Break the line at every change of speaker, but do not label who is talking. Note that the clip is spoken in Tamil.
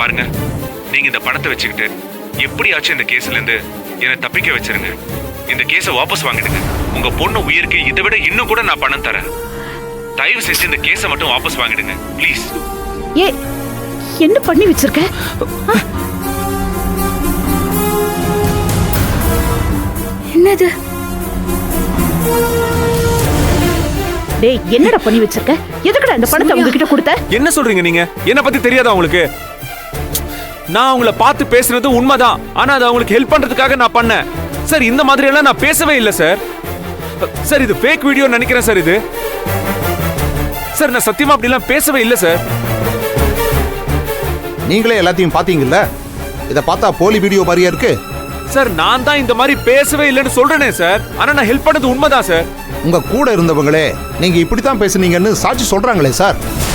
பாருங்க, நீங்க இந்த பணத்தை வச்சுக்கிட்டு எப்படியாச்சும் இந்த கேஸ்ல இருந்து என்னை தப்பிக்க வச்சிருங்க. இந்த கேஸை வாபஸ் வாங்கிடுங்க. உங்க பொண்ணு உயிருக்கு இதை விட இன்னும் கூட நான் பணம் தரேன். தயவு செஞ்சு இந்த கேஸை மட்டும் வாபஸ் வாங்கிடுங்க ப்ளீஸ்.
ஏ, என்ன பண்ணி வச்சிருக்க?
என்னது?
டேய், என்னடா பண்ணி வச்சிருக்க? எதுக்குடா இந்த பணத்தை அவங்க கிட்ட கொடுத்த?
என்ன சொல்றீங்க நீங்க? என்ன பத்தி தெரியாதா உங்களுக்கு? நான் அவங்கள பார்த்து பேசுறது உண்மைதான். ஆனா அது அவங்களுக்கு ஹெல்ப் பண்றதுக்காக நான் பண்ணேன் சார். இந்த மாதிரி எல்லாம் நான் பேசவே இல்லை சார். சார் இது ஃபேக் வீடியோ நினைக்கிறேன் சார். இது சார் நான் சத்தியமா அப்படிலாம் பேசவே இல்லை சார்.
நீங்களே எல்லாத்தையும் பாத்தீங்கல்ல? இத பார்த்தா போலி வீடியோ மாதிரியா இருக்கு
சார். நான் தான் இந்த மாதிரி பேசவே இல்லைன்னு சொல்றேனே சார். ஆனா நான் ஹெல்ப் பண்ணது உண்மைதான் சார்.
உங்க கூட இருந்தவங்களே நீங்க இப்படித்தான் பேசுனீங்கன்னு சாட்சி சொல்றாங்களே சார்.